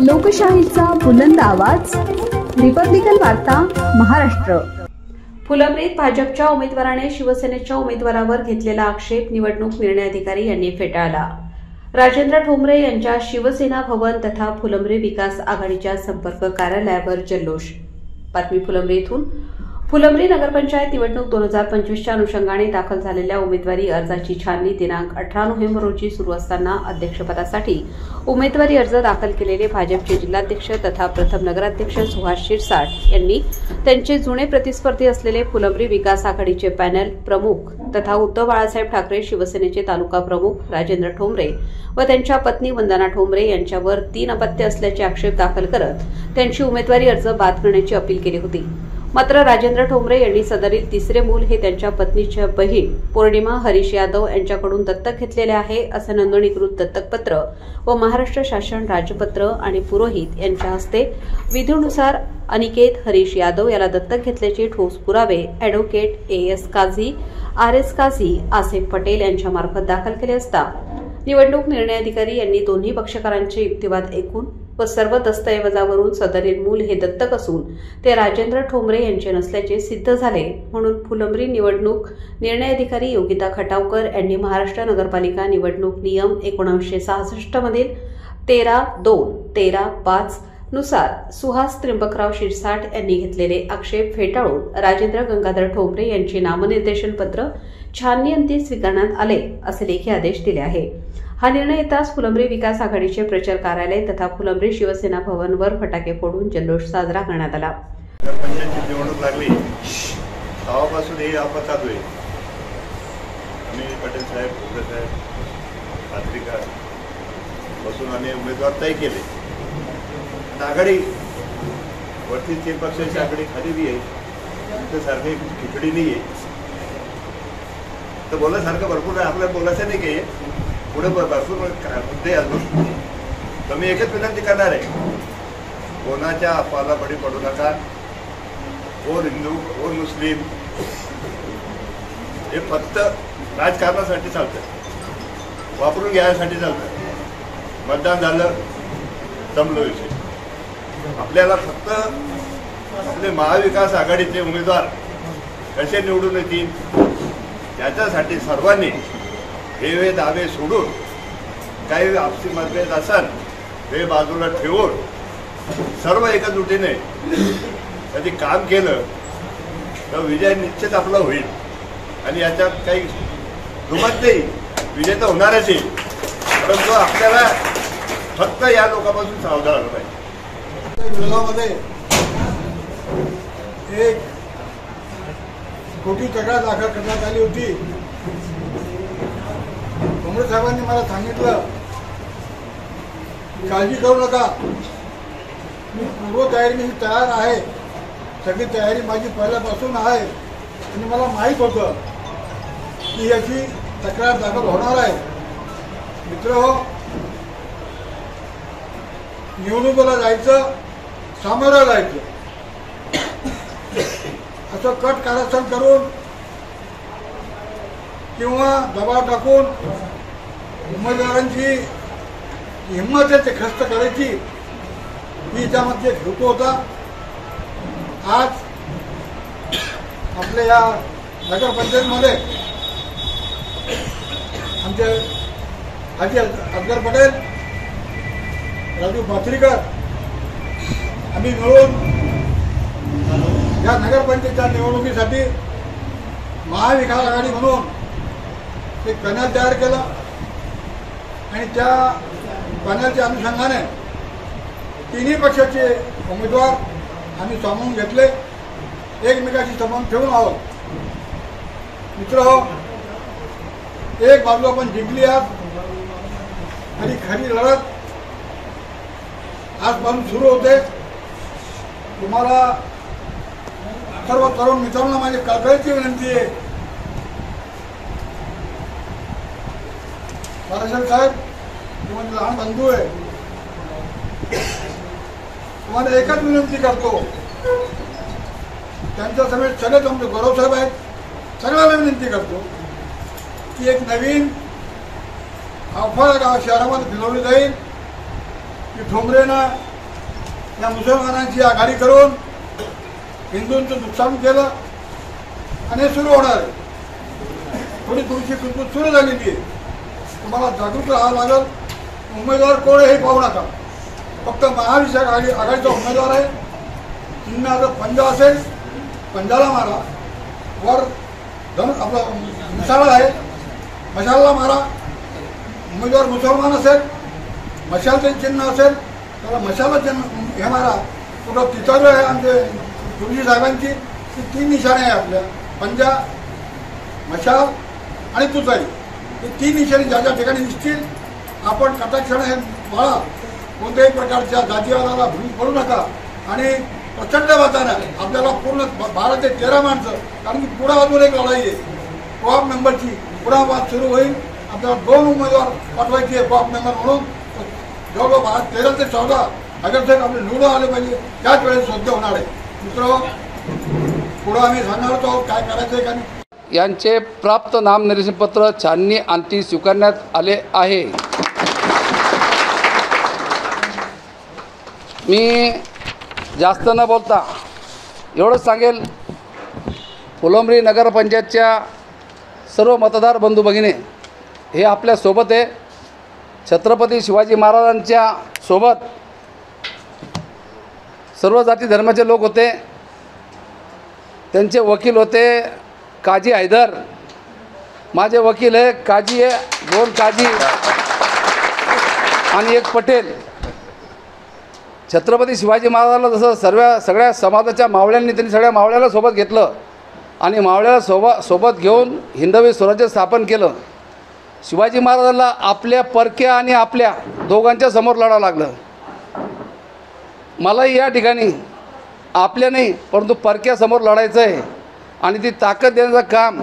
लोकशाहीचा बुलंद आवाज, रिपब्लिकन वार्ता महाराष्ट्र। फुलंब्रीत भाजपच्या उमेदवाराने शिवसेनेच्या उमेदवारावर घेतलेला आक्षेप निवडणूक निर्णय अधिकारी यांनी फेटाळला। राजेंद्र ठोंबरे यांच्या शिवसेना भवन तथा फुलंब्री विकास आघाडीच्या संपर्क कार्यालयावर जल्लोष। बातमी फुलंब्री येथून। फुलंब्री नगरपंचायत निवडणूक 2025च्या अनुषंगाने दाखल झालेल्या उमेदवारी अर्जाची छाननी दिनांक 18 नोव्हेंबर रोजी सुरू असताना अध्यक्षपदासाठी उमेदवारी अर्ज दाखल केलेले भाजपचे जिल्हाध्यक्ष तथा प्रथम नगराध्यक्ष सुहास शिरसाट यांनी त्यांचे जुने प्रतिस्पर्धी असलेले फुलंब्री विकास आघाडीचे पॅनल प्रमुख तथा उद्धव बाळासाहेब ठाकरे शिवसेनेचे तालुका प्रमुख राजेंद्र ठोंबरे व त्यांच्या पत्नी वंदना ठोंबरे यांच्यावर 3 अपत्य असल्याचे आक्षेप दाखल करत त्यांची उमेदवारी अर्ज बाद करण्याची अपील केली होती। मात्र राजेंद्र ठोंबरे यांनी सदरील तिसरे मूल हे त्यांच्या पत्नीच्या बहीण पौर्णिमा हरीश यादव यांच्याकडून दत्तक घेतलेले आहे असे नोंदणीकृत दत्तकपत्र व महाराष्ट्र शासन राजपत्र आणि पुरोहित यांच्या हस्ते विधीनुसार अनिकेत हरीश यादव याला दत्तक घेतल्याचे ठोस पुरावे advocate AS Kazi RS Kazi Asif Patel यांच्या मार्फत दाखल केले असता निवडणूक निर्णय अधिकारी यांनी दोन्ही पक्षकारांचे युक्तिवाद ऐकून व सर्व दस्तऐवजावरून सदरील मूल हे दत्तक असून ते राजेंद्र ठोंबरे यांचे नसल्याचे सिद्ध झाले, म्हणून फुलंब्री निवडणूक निर्णय अधिकारी योगिता खटावकर यांनी महाराष्ट्र नगरपालिका निवडणूक नियम 1966 मधील 13(2)13(5) नुसार सुहास त्र्यंबकराव शिरसाट यांनी घेतलेले आक्षेप फेटाळून राजेंद्र गंगाधर ठोंबरे यांचे नामनिर्देशन पत्र छाननीअंती स्वीकारण्यात आले असे लेखी आदेश दिले आहे। हा निर्णय येताच फुलंब्री विकास आघाडीचे प्रचार कार्यालय तथा फुलंब्री शिवसेना भवनवर फटाके फोडून जल्लोष साजरा करण्यात आला। पंचायतीची निवडणूक लागली तेव्हापासून हे आपत चालू आहे। आम्ही पटेल साहेब, ठोंबरे साहेब, पत्रिका बसून आम्ही उमेदवार तय केले। आघाडी वरती 3 पक्षाची आघाडी खाली आहे, सारखी खिचडी नाही आहे। तर बोलण्यासारखं भरपूर आहे, आपल्याला बोलायचं नाही काही, पुढे भरपूर मुद्दे अजून। तर मी एकच विनंती करणार आहे, कोणाच्या अफवाला बळी पडू नका। कोण हिंदू कोण मुस्लिम हे फक्त राजकारणासाठी चालतं, वापरून घ्यायसाठी चालतं। मतदान झालं जमलं विषय। आपल्याला फक्त आपले महाविकास आघाडीचे उमेदवार कसे निवडून येतील त्याच्यासाठी सर्वांनी हे दावे सोडून काही आपसी मतभेद असेल ते बाजूला ठेवून सर्व एकजुटीने कधी काम केलं तर विजय निश्चित आपला होईल आणि याच्यात काही दुमत नाही, विजय तर होणारच आहे। परंतु आपल्याला फक्त या लोकांपासून सावध राहायला पाहिजे। विरोधामध्ये एक खोटी तक्रार दाखल करण्यात आली होती। ठोंबरे साहेबांनी मला सांगितलं काळजी करू नका, मी पूर्वतयारीने तयार आहे, सगळी तयारी माझी पहिल्यापासून आहे आणि मला माहीत होतं की याची तक्रार दाखल होणार आहे। मित्रहो, निवडणुकीला जायचं, सामोरं जायचं, असं कट कारस्थान करून किंवा दबाव टाकून उमेदवारांची हिंमत आहे ते खस्त करायची ही त्यामध्ये हेतू होता। आज आपल्या या नगरपंचायतमध्ये आमचे हाजी अफजल पटेल, राजू पाथरीकर आम्ही मिळून या नगरपंचायतीच्या निवडणुकीसाठी महाविकास आघाडी म्हणून एक पॅनल तयार केला आणि त्या पॅनलच्या अनुषंगाने तिन्ही पक्षाचे उमेदवार आम्ही सामावून घेतले, एकमेकाशी संबंध ठेवून आहोत। मित्रहो, एक बाजू आपण जिंकली आहात आणि खरी लढत आजपासून सुरू होते। तुम्हाला सर्व तरुण मित्रांना माझी कळकळीची विनंती आहे, बाळासाहेब साहेब तुम्हाला लहान बंधू आहे, तुम्हाला एकच विनंती करतो, त्यांच्या समेत सगळेच आमचे गौरव साहेब आहेत, सगळ्यांना विनंती करतो की एक नवीन अफवा गाव शहरामध्ये फिरवली जाईल की ठोंबरेनं या मुसलमानांची आघाडी करून हिंदूंचं नुकसान केलं आणि हे सुरू होणार आहे. थोडीशी कुंकू सुरू झालेली आहे. तुम्हाला जागरूक राहावं लागेल. उमेदवार कोण हे पाहू नका. फक्त महाविकास आघाडीचा उमेदवार आहे. चिन्ह जर पंजा असेल पंजाला मारा. वर आपला मशाल आहे, मशालला मारा. उमेदवार मुसलमान असेल, मशालचं चिन्ह असेल त्याला मशाला चिन्ह हे मारा. कुठं तिथं आहे आमचे गुरुजी साहेबांची ती 3 निशाणे आहे आपल्या, पंजा, मशाल आणि तुतारी. हे 3 निशाणे ज्या ज्या ठिकाणी दिसतील आपण कटाक्षाने हे बाळा. कोणत्याही प्रकारच्या जातीवादाला भूमी पडू नका आणि प्रचंड मतानं आपल्याला पूर्ण 12 ते 13 माणसं, कारण की पुढे अजून एक लढाई आहे कोऑप मेंबरची. पुढा वाद सुरू होईल. आपल्याला 2 उमेदवार पाठवायची आहे कोऑप मेंबर म्हणून. जवळजवळ 13 ते 14 नगरसेवक आपले निवडून आले पाहिजे. त्याच वेळेस शोध होणार आहे. मित्र पुढं आम्ही सांगणार आहोत काय करायचं आहे का नाही. यांचे प्राप्त नामनिर्देशन पत्र छाननी अंती स्वीकारण्यात आले आहे. मी जास्त न बोलता एवढंच सांगेल, फुलंब्री नगरपंचायतच्या सर्व मतदार बंधू भगिनी हे आपल्यासोबत आहे. छत्रपती शिवाजी महाराजांच्या सोबत सर्व जाती धर्माचे लोक होते. त्यांचे वकील होते काजी हैदर. माझे वकील आहे काजी आहे, 2 काजी आणि 1 पटेल. छत्रपती शिवाजी महाराजांना जसं सगळ्या समाजाच्या मावळ्यांनी त्यांनी सगळ्या मावळ्याला सोबत घेतलं आणि मावळ्याला सोबत घेऊन हिंदवी स्वराज्य स्थापन केलं. शिवाजी महाराजांना आपल्या परक्या आणि आपल्या दोघांच्या समोर लढावं लागलं. मलाही या ठिकाणी आपल्या नाही परंतु परक्यासमोर लढायचं आहे आणि ती ताकद देण्याचं काम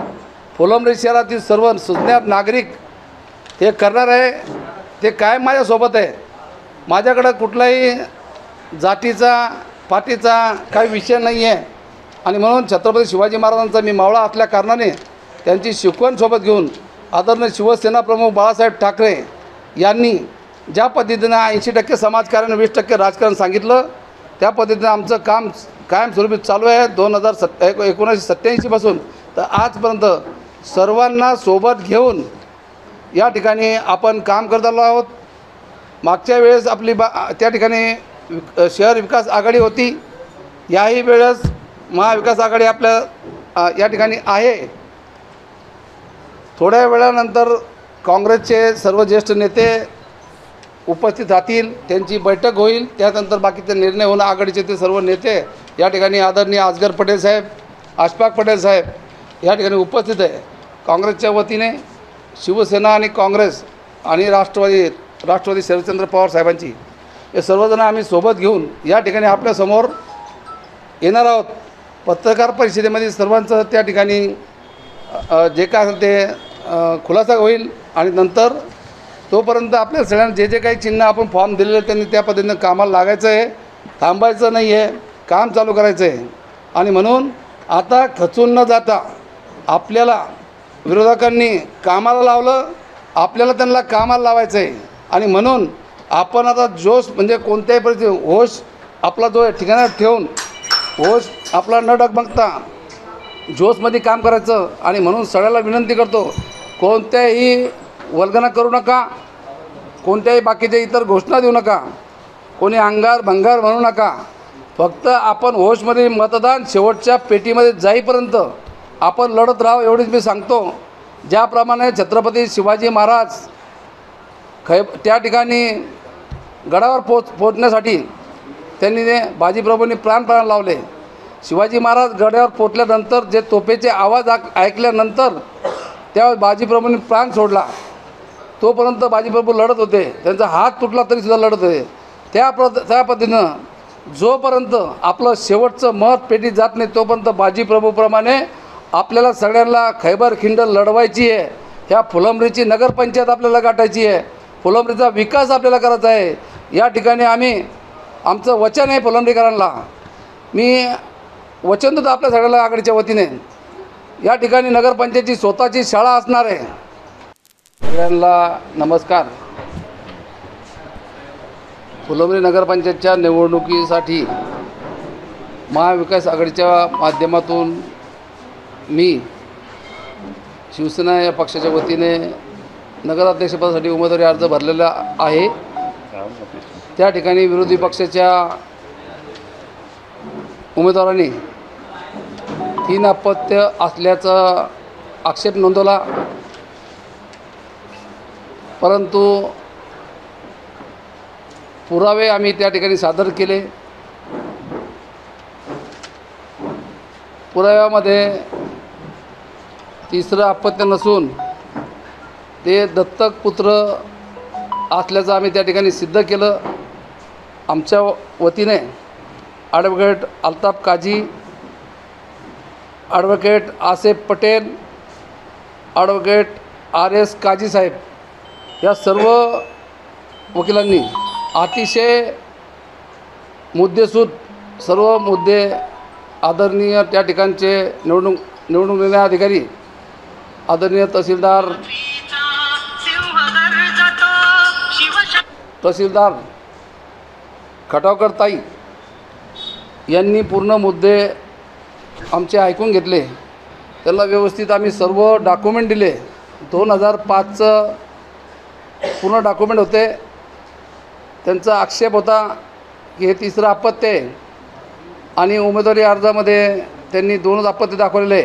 फुलंब्री शहरातील सर्व सुज्ञात नागरिक हे करणार आहे. ते कायम माझ्यासोबत आहे. माझ्याकडं कुठलाही जातीचा पाटीचा काही विषय नाही आहे आणि म्हणून छत्रपती शिवाजी महाराजांचा मी मावळा असल्या कारणाने त्यांची शिकवण सोबत घेऊन आदरणीय शिवसेना प्रमुख बाळासाहेब ठाकरे यांनी ज्या पद्धतीनं 80% समाजकारण 20% राजकारण सांगितलं त्या पद्धतीनं आमचं काम कायमस्वरूपी चालू आहे. 1987 पासून तर आजपर्यंत सर्वांना सोबत घेऊन या ठिकाणी आपण काम करत आलो आहोत. मागच्या वेळेस आपली त्या ठिकाणी शहर विकास आघाडी होती. याही वेळेस महाविकास आघाडी आपल्या या ठिकाणी आहे. थोड्या वेळानंतर काँग्रेसचे सर्व ज्येष्ठ नेते उपस्थित राहतील. त्यांची बैठक होईल. त्यानंतर बाकीचे निर्णय होणं. आघाडीचे ते सर्व नेते या ठिकाणी आदरणीय असगर पटेल साहेब, अशफाक पटेल साहेब या ठिकाणी उपस्थित आहे. काँग्रेसच्या वतीने शिवसेना आणि काँग्रेस आणि राष्ट्रवादी शरदचंद्र पवार साहेबांची हे सर्वजण आम्ही सोबत घेऊन या ठिकाणी आपल्यासमोर येणार आहोत. पत्रकार परिषदेमध्ये सर्वांचं त्या ठिकाणी जे काय असेल ते खुलासा होईल आणि नंतर तोपर्यंत आपल्या सगळ्यांना जे काही चिन्ह आपण फॉर्म दिलेले त्यांनी त्या पद्धतीनं कामाला लागायचं आहे. थांबायचं नाही आहे, काम चालू करायचं आहे. आणि म्हणून आता खचून न जाता आपल्याला विरोधकांनी कामाला लावलं, आपल्याला त्यांना कामाला लावायचं आहे. आणि म्हणून आपण आता जोश म्हणजे कोणत्याही परिस्थिती होश आपला जो ठिकाणात ठेवून होश आपला न डगमगता जोशमध्ये काम करायचं. आणि म्हणून सगळ्याला विनंती करतो, कोणत्याही वल्गना करू नका, कोणत्याही बाकीच्या इतर घोषणा देऊ नका, कोणी अंगार भंगार म्हणू नका. फक्त आपण होशमध्ये मतदान शेवटच्या पेटीमध्ये जाईपर्यंत आपण लढत राहावं एवढीच मी सांगतो. ज्याप्रमाणे छत्रपती शिवाजी महाराज त्या ठिकाणी गडावर पोचण्यासाठी त्यांनी बाजीप्रभूंनी प्राण लावले. शिवाजी महाराज गडावर पोचल्यानंतर जे तोफेचे आवाज ऐकल्यानंतर त्या बाजीप्रभूंनी प्राण सोडला. तोपर्यंत बाजीप्रभू लढत होते. त्यांचा हात तुटला तरीसुद्धा लढत होते. त्या पद्धतीनं जोपर्यंत आपलं शेवटचं मत पेटीत जात नाही तोपर्यंत बाजीप्रभूप्रमाणे आपल्याला सगळ्यांना खैबर खिंड लढवायची आहे. ह्या फुलंब्रीची नगरपंचायत आपल्याला गाठायची आहे. फुलंब्रीचा विकास आपल्याला करायचा आहे. या ठिकाणी आमचं वचन आहे फुलंब्रीकरांना. मी वचन देतो आपल्या सगळ्याला आघाडीच्या वतीने. या ठिकाणी नगरपंचायतीची स्वतःची शाळा असणार आहे. सगळ्यांना नमस्कार. फुलंब्री नगरपंचायतच्या निवडणुकीसाठी महाविकास आघाडीच्या माध्यमातून मी शिवसेना या पक्षाच्या वतीने नगराध्यक्षपदासाठी उमेदवारी अर्ज भरलेला आहे। त्या ठिकाणी विरोधी पक्षाच्या उमेदवारांनी 3 अपत्य असल्याचा आक्षेप नोंदवला, परंतु पुरावे आम्ही त्या ठिकाणी सादर केले। पुराव्यामध्ये 3रं अपत्य नसून ते दत्तक पुत्र असल्याचं आम्ही त्या ठिकाणी सिद्ध केलं। आमच्या वतीने advocate Altaf Kazi, advocate Asif Patel, advocate RS Kazi साहेब या सर्व वकिलांनी अतिशय मुद्देसूद सर्व मुद्दे आदरणीय त्या ठिकाणचे निवडणूक निर्णय अधिकारी आदरणीय तहसीलदार खटावकर ताई यांनी पूर्ण मुद्दे आमचे ऐकून घेतले। त्यांना व्यवस्थित आम्ही सर्व डॉक्युमेंट दिले। 2005चं पूर्ण डॉक्युमेंट होते। त्यांचा आक्षेप होता की हे 3रं अपत्य आहे आणि उमेदवारी अर्जामध्ये त्यांनी 2च अपत्य दाखवलेले,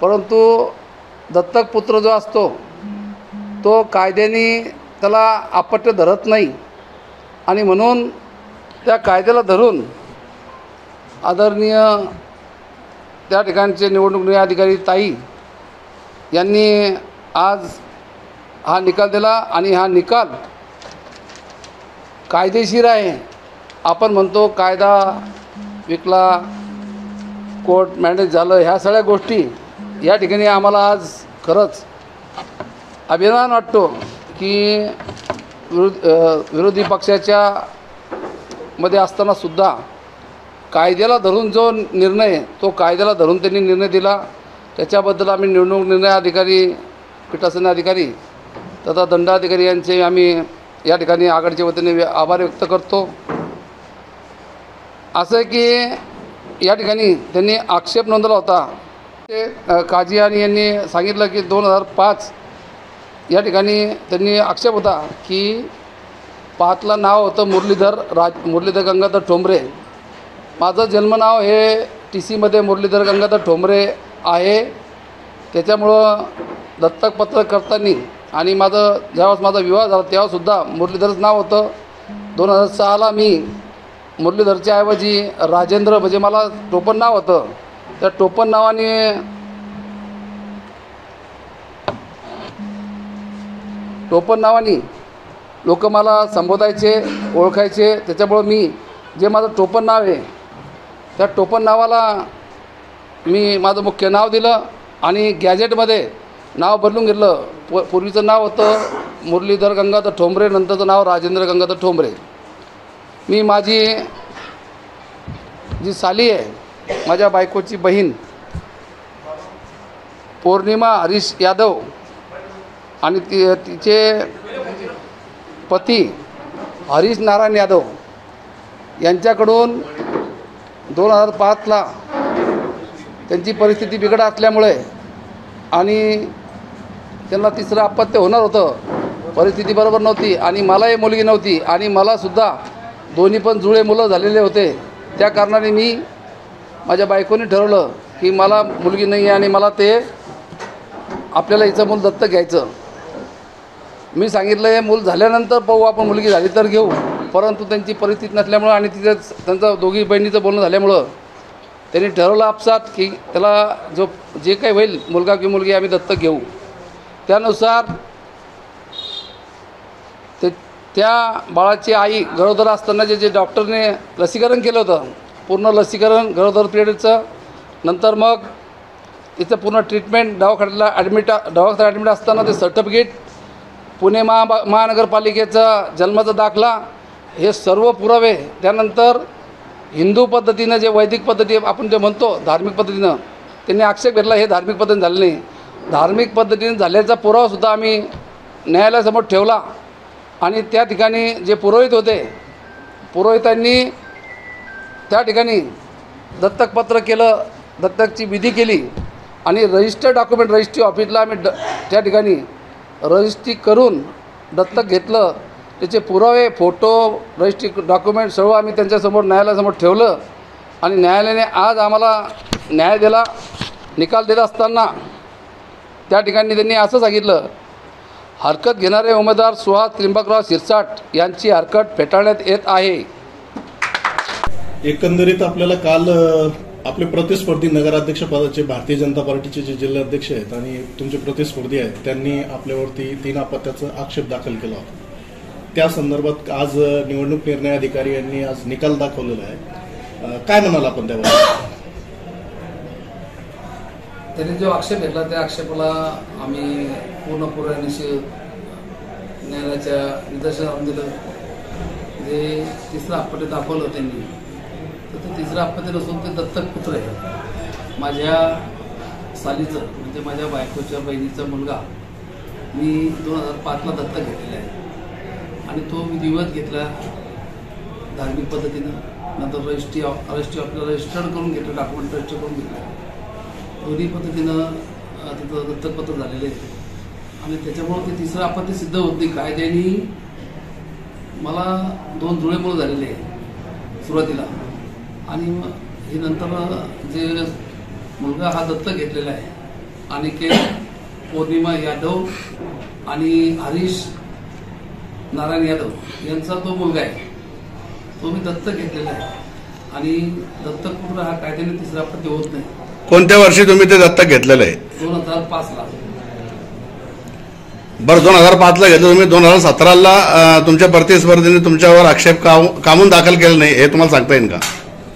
परंतु दत्तक पुत्र जो असतो तो कायद्याने त्याला अपत्य धरत नाही आणि म्हणून त्या कायद्याला धरून आदरणीय त्या ठिकाणचे निवडणूक निर्णय अधिकारी ताई यांनी आज हा निकाल दिला आणि हा निकाल कायदेशीर आहे। आपण म्हणतो कायदा विकला, कोर्ट मॅनेज झालं, ह्या सगळ्या गोष्टी या ठिकाणी आम्हाला आज खरंच अभिमान वाटतो की विरोधी पक्षाच्या मध्ये असतानासुद्धा कायद्याला धरून जो निर्णय तो कायद्याला धरून त्यांनी निर्णय दिला। त्याच्याबद्दल आम्ही निवडणूक निर्णय अधिकारी, पीठासीन अधिकारी तथा दंडाधिकारी यांचे आम्ही या ठिकाणी आघाडीच्या वतीने आभार व्यक्त करतो। असं की या ठिकाणी त्यांनी आक्षेप नोंदवला होता। ते काझी यांनी सांगितलं की 2005 या ठिकाणी त्यांनी आक्षेप होता की 5ला नाव होतं मुरलीधर गंगाधर ठोंबरे। माझं जन्मनाव हे TCमध्ये मुरलीधर गंगाधर ठोंबरे आहे। त्याच्यामुळं दत्तकपत्र करताना आणि ज्यावेळेस माझा विवाह झाला तेव्हासुद्धा मुरलीधरचं नाव होतं। 2006ला मी मुरलीधरच्या ऐवजी राजेंद्र म्हणजे मला टोपण नाव होतं, त्या टोपण नावाने लोक मला संबोधायचे, ओळखायचे। त्याच्यामुळं मी जे माझं टोपण नाव आहे त्या टोपण नावाला मी माझं मुख्य नाव दिलं आणि गॅजेटमध्ये नाव बदलून घेतलं। पूर्वीचं नाव होतं मुरलीधर गंगाधर ठोंबरे, नंतरचं नाव राजेंद्र गंगाधर ठोंबरे। मी माझी जी साली आहे, माझ्या बायकोची बहीण पौर्णिमा हरीश यादव आणि तिचे पती हरीश नारायण यादव यांच्याकडून 2005ला त्यांची परिस्थिती बिघड असल्यामुळे आणि त्यांना 3रं अपत्य होणार होतं, परिस्थिती बरोबर नव्हती आणि मलाही मुलगी नव्हती आणि मलासुद्धा दोन्ही पण जुळे मुलं झालेले होते। त्या कारणाने मी माझ्या बायकोने ठरवलं की मला मुलगी नाही आहे आणि मला ते आपल्याला हिचं मूल दत्तक घ्यायचं। मी सांगितलं हे मूल झाल्यानंतर पाहू, आपण मुलगी झाली तर घेऊ, परंतु त्यांची परिस्थिती नसल्यामुळं आणि त्यांचं दोघी बहिणीचं बोलणं झाल्यामुळं त्यांनी ठरवलं आपसात की त्याला जे काही होईल मुलगा की मुलगी आम्ही दत्तक घेऊ। त्यानुसार त्या बाळाची आई गरोदर असताना जे डॉक्टरने लसीकरण केलं होतं, पूर्ण लसीकरण गरोदर पिरियडचं, नंतर मग तिचं पूर्ण ट्रीटमेंट दवाखान्यात ॲडमिट असताना ते सर्टिफिकेट, पुणे महानगरपालिकेचा जन्माचा दाखला, हे सर्व पुरावे, त्यानंतर हिंदू पद्धतीनं जे वैदिक पद्धती आपण जे म्हणतो धार्मिक पद्धतीनं त्यांनी आक्षेप घेतला हे धार्मिक पद्धतीने झालं नाही। धार्मिक पद्धतीने झाल्याचा पुरावासुद्धा आम्ही न्यायालयासमोर ठेवला आणि त्या ठिकाणी जे पुरोहित होते पुरोहितांनी त्या ठिकाणी दत्तकपत्र केलं, दत्तकची विधी केली आणि रजिस्टर डॉक्युमेंट रजिस्ट्री ऑफिसला आम्ही त्या ठिकाणी रजिस्ट्री करून दत्तक घेतलं. त्याचे पुरावे, फोटो, रजिस्ट्री डॉक्युमेंट सर्व आम्ही त्यांच्यासमोर न्यायालयासमोर ठेवलं आणि न्यायालयाने आज आम्हाला न्याय दिला. निकाल देत असताना त्या ठिकाणी त्यांनी असं सांगितलं, हरकत घेणारे उमेदवार सुहास त्र्यंबकराव शिरसाट यांची हरकत फेटाळण्यात येत आहे. एकंदरीत आपल्याला काल आपले प्रतिस्पर्धी नगराध्यक्ष पदाचे भारतीय जनता पार्टीचे जे जिल्हाध्यक्ष आहेत आणि तुमचे प्रतिस्पर्धी आहेत त्यांनी आपल्यावरती 3 अपत्याचा आक्षेप दाखल केला होता. त्या संदर्भात आज निवडणूक निर्णय अधिकारी यांनी आज निकाल दाखवलेला आहे. काय म्हणाल आपण त्यावर? त्यांनी जो आक्षेप घेतला त्या आक्षेपाला आम्ही पूर्ण पुराव्यानिशी न्यायालयाच्या निदर्शनास आणून दिलं. जे तिसरं अपत्य दाखवलं त्यांनी, तर ते तिसरं अपत्य नसून ते दत्तक पुत्र आहे. माझ्या सालीचं म्हणजे माझ्या बायकोच्या बहिणीचा मुलगा मी 2005ला दत्तक घेतलेला आहे आणि तो मी विधिवत घेतला धार्मिक पद्धतीनं. नंतर रजिस्ट्री ऑफिसला रजिस्टर्ड करून घेतलं, डॉक्युमेंट रजिस्टर करून घेतलं. दोन्ही पद्धतीनं तिथं दत्तकपत्र झालेले आहे आणि त्याच्यामुळं ते तिसरं अपत्य सिद्ध होत नाही. कायद्याने मला 2 जुळे मुलं झालेले आहे सुरुवातीला आणि हे नंतर जे मुलगा हा दत्तक घेतलेला आहे अनिकेत पौर्णिमा यादव आणि हरीश नारायण यादव यांचा तो मुलगा आहे, तो मी दत्तक घेतलेला आहे आणि दत्तक पुत्र हा कायद्याने तिसरा अपत्य होत नाही. कोणत्या वर्षी तुम्ही ते दत्तक घेतलेलं आहे? 2005ला. बरं, 2005ला घेतलं तुम्ही, 2017ला तुमच्या प्रतिस्पर्धीने तुमच्यावर आक्षेप कामून दाखल केला नाही, हे तुम्हाला सांगता येईल का?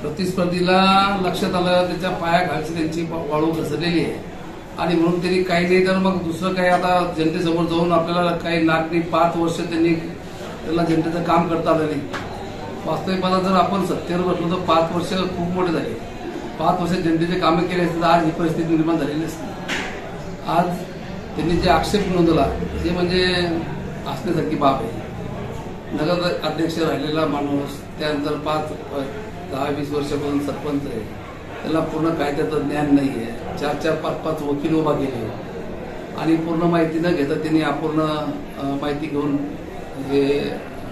प्रतिस्पर्धीला लक्षात आलं त्याच्या पायाखालची त्यांची वाळू घसरलेली आहे आणि म्हणून त्यांनी काही नाही तर मग दुसरं काही आता जनतेसमोर जाऊन आपल्याला काही नागरिक 5 वर्ष त्यांनी त्याला जनतेचं काम करता आलं नाही. वास्तविकता जर आपण सत्तेवर बसलो तर 5 वर्ष खूप मोठे झाले. 5 वर्ष जनतेचे कामं केले असते तर आज ही परिस्थिती निर्माण झालेली असते. आज त्यांनी जे आक्षेप नोंदवला ते म्हणजे असण्यासारखी बाब आहे. नगर अध्यक्ष राहिलेला माणूस, त्यानंतर 10-20 वर्षापासून सरपंच आहे, त्याला पूर्ण कायद्याचं ज्ञान नाही आहे. 4-4, 5-5 वकील उभा केले आणि पूर्ण माहिती न घेता त्यांनी अपूर्ण माहिती घेऊन हे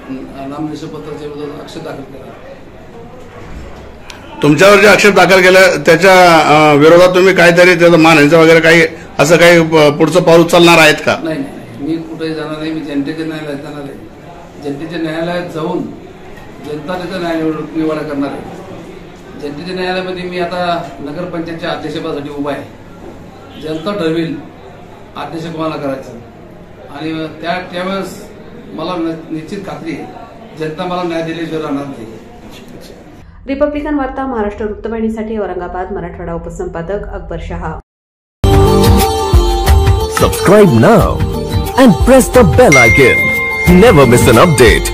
नामनिर्देशन पत्राच्या विरोधात आक्षेप दाखल केला. तुमच्यावर जे आक्षेप दाखल केला त्याच्या विरोधात तुम्ही काहीतरी त्याचा मानहानीचं वगैरे काही असं काही पुढचं पाऊल उचलणार आहेत का? नाही, मी कुठेही जाणार नाही. मी जनतेच्या न्यायालयात जाणार आहे. जनतेच्या न्यायालयात जाऊन जनता त्याचा न्याय निवाडा करणार आहे. जनतेच्या न्यायालयामध्ये मी आता नगरपंचायतच्या अध्यक्षपदासाठी उभा आहे. जनता ठरवेल अध्यक्ष कोणाला करायचं आणि त्यावेळेस मला निश्चित खात्री आहे जनता मला न्याय दिल्याशिवाय राहणार नाही. रिपब्लिकन वार्ता Maharashtra वृत्तवाहिनीसाठी Aurangabad Marathwada उपसंपादक Akbar Shah. Subscribe now and press the bell icon. Never miss an update.